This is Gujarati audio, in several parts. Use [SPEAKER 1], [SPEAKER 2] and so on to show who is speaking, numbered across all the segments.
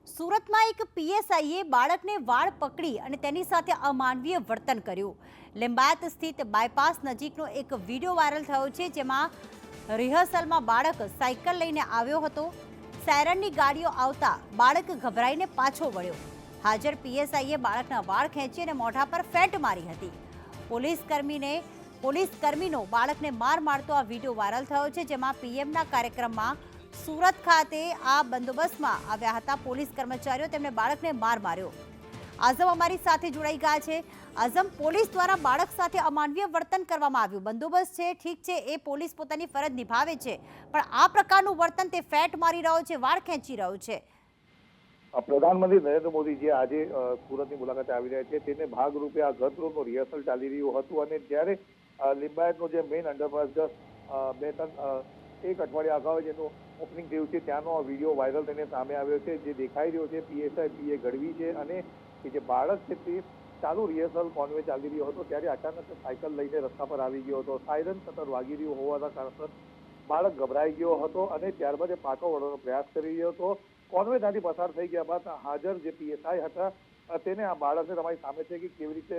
[SPEAKER 1] સુરતમાં એક પીએસઆઈએ બાળકને વાળ પકડી અને તેની સાથે અમાનવીય વર્તન કર્યું। લિંબાયત સ્થિત બાયપાસ નજીકનો એક વિડીયો વાયરલ થયો છે, જેમાં રિહર્સલમાં બાળક સાયકલ લઈને આવ્યો હતો। સાયરનની ગાડીઓ આવતા બાળક ગભરાઈને પાછો વળ્યો। હાજર પીએસઆઈએ બાળકના વાળ ખેંચી અને મોઢા પર ફેંટ મારી હતી। પોલીસકર્મીનો બાળકને માર મારતો આ વિડીયો વાયરલ થયો છે, જેમાં પીએમના કાર્યક્રમમાં સુરત ખાતે આ બંદોબસ્તમાં આવ્યા હતા પોલીસ કર્મચારીઓ, તેમણે બાળકને માર માર્યો। આઝમ અમારી સાથે જોડાઈ ગયા છે। આઝમ, પોલીસ દ્વારા બાળક સાથે અમાનવીય વર્તન કરવામાં આવ્યું। બંદોબસ્ત છે, ઠીક છે, એ પોલીસ પોતાની ફરજ નિભાવે છે, પણ આ પ્રકારનું વર્તન તે ફેટ મારી રહ્યો છે, વાળ ખેંચી રહ્યો છે।
[SPEAKER 2] પ્રધાનમંત્રી નરેન્દ્ર મોદી આજે સુરતની મુલાકાતે આવી રહ્યા છે, તેને ભાગરૂપે આ ગતરોજનું રિહર્સલ ચાલી રહ્યું હતું અને ત્યારે લિંબાયતનો જે મેઇન અંડરપાસ એક અઠવાડિયા અગાઉ જેનું ઓપનિંગ થયું છે, ત્યાંનો વિડીયો વાયરલ થઈને સામે આવ્યો છે। જે દેખાઈ રહ્યો છે પીએસઆઈ પીએ ગઢવી છે અને જે બાળક છે તે ચાલુ રિહર્સલ કોન્વે ચાલી રહ્યો હતો ત્યારે અચાનક સાયકલ લઈને રસ્તા પર આવી ગયો હતો। સાયરન સતત વાગી રહ્યું હોવાના કારણે બાળક ગભરાઈ ગયો હતો અને ત્યારબાદ એ પાછો વળવાનો પ્રયાસ કરી રહ્યો હતો। કોન્વે ત્યાંથી પસાર થઈ ગયા બાદ હાજર જે પીએસઆઈ હતા તેને આ બાળકને તમારી સામે છે કે કેવી રીતે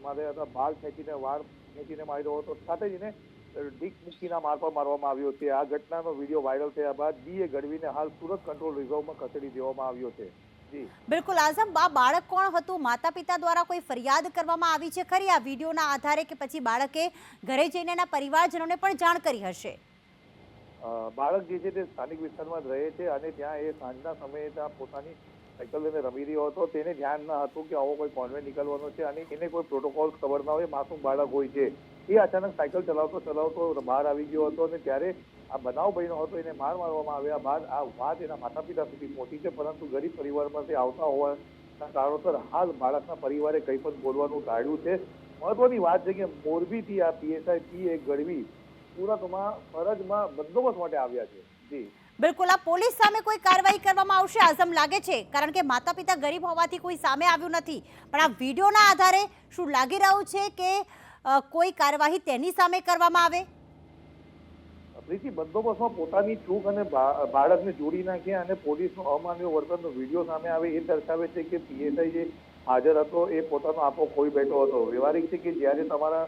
[SPEAKER 2] મારે હતા વાળ ખેંચીને માર્યો હતો, સાથે જ એને ડીક મૂકીના માર પર મારવામાં આવ્યો છે। આ ઘટનાનો વિડીયો વાયરલ થયા બાદ બીએ ગઢવીને હાલ સુરત કંટ્રોલ રિઝર્વમાં ખસેડી દેવામાં આવ્યો છે। જી
[SPEAKER 1] બિલકુલ આઝમ, બાળક કોણ હતું? માતા પિતા દ્વારા કોઈ ફરિયાદ કરવામાં આવી છે ખરી આ વિડીયોના આધારે, કે પછી બાળકે ઘરે જઈને એના પરિવારજનોને પણ જાણ કરી હશે?
[SPEAKER 2] બાળક જે છે તે સ્થાનિક વિસ્તારમાં જ રહે છે અને ત્યાં એ સાંજના સમયે ત્યાં પોતાની સાયકલ લઈને રમી રહ્યો હતો। તેને ધ્યાન ન હતું કે આવો કોઈ કોન્વે નીકળવાનો છે અને એને કોઈ પ્રોટોકોલ ખબર ના હોય, માસૂમ બાળક હોય છે। એ અચાનક સાયકલ ચલાવતો બહાર આવી ગયો હતો અને ત્યારે આ બનાવ બન્યો હતો। એને માર મારવામાં આવ્યા બાદ આ વાત એના માતા પિતા સુધી પહોંચી છે, પરંતુ ગરીબ પરિવારમાંથી આવતા હોવાના કારણોસર હાલ બાળકના પરિવારે કંઈ પણ બોલવાનું ટાળ્યું છે। મહત્વની વાત છે કે મોરબીથી આ પીએસઆઈ પીએ ગઢવી સુરતમાં ફરજમાં બંદોબસ્ત માટે આવ્યા છે। જી
[SPEAKER 1] બિલકુલ, આ પોલીસ સામે કોઈ કાર્યવાહી કરવામાં આવશે આઝમ લાગે છે? કારણ કે માતા પિતા ગરીબ હોવાથી કોઈ સામે આવ્યું નથી, પણ આ વિડીયોના આધારે શું લાગી રહ્યું છે કે કોઈ કાર્યવાહી તેની સામે કરવામાં આવે?
[SPEAKER 2] પ્રીતિ, બંદોબસ્તમાં પોતાની ચૂક અને બાળકને જોડી નાખે અને પોલીસનું અમાનવીય વર્તનનો વિડીયો સામે આવે એ દર્શાવે છે કે પીએસઆઈ જે હાજર હતો એ પોતાનો આપો ખોઈ બેઠો હતો। વ્યવહારિક છે કે જ્યારે તમારા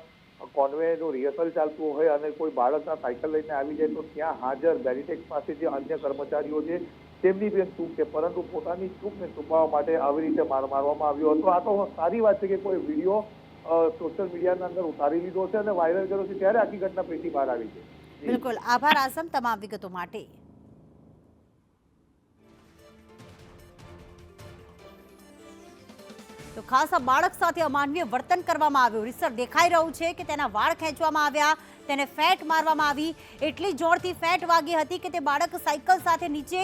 [SPEAKER 2] કોન્વેનું રિહર્સલ ચાલતું હોય અને કોઈ બાળકના સાયકલ લઈને આવી જાય તો ત્યાં હાજર બેરિટેક્સ પાસે જે અન્ય કર્મચારીઓ છે તેમની પણ ચૂક છે, પરંતુ પોતાની ચૂકને છુપાવવા માટે આવી રીતે મારવામાં આવ્યો હતો। આ તો સારી વાત છે કે કોઈ વિડીયો સોશિયલ મીડિયાના અંદર ઉતારી લીધો છે અને વાયરલ કર્યો છે, ત્યારે આખી ઘટના પેટી બહાર આવી છે।
[SPEAKER 1] બિલકુલ, આભાર આઝમ તમામ વિગતો માટે। તો ખાસ આ બાળક સાથે અમાનવીય વર્તન કરવામાં આવ્યું। રીસર દેખાઈ રહ્યું છે કે તેના વાળ ખેંચવામાં આવ્યા, તેને ફેટ મારવામાં આવી, એટલી જોરથી ફેટ વાગી હતી કે તે બાળક સાયકલ સાથે નીચે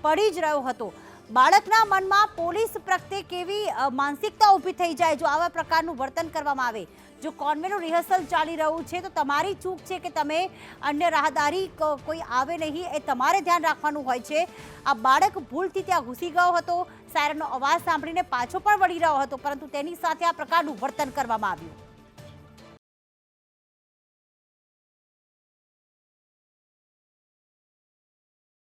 [SPEAKER 1] પડી જ રહ્યો હતો। બાળકના મનમાં પોલીસ પ્રત્યે કેવી માનસિકતા ઊભી થઈ જાય જો આવા પ્રકારનું વર્તન કરવામાં આવે। જો કોન્વેનું રિહર્સલ ચાલી રહ્યું છે તો તમારી ચૂક છે કે તમે અન્ય રાહદારી કોઈ આવે નહીં એ તમારે ધ્યાન રાખવાનું હોય છે। આ બાળક ભૂલથી ત્યાં ઘૂસી ગયો હતો, સાયરનનો અવાજ સાંભળીને પાછો પણ વળી રહ્યો હતો, પરંતુ તેની સાથે આ પ્રકારનું વર્તન કરવામાં આવ્યું।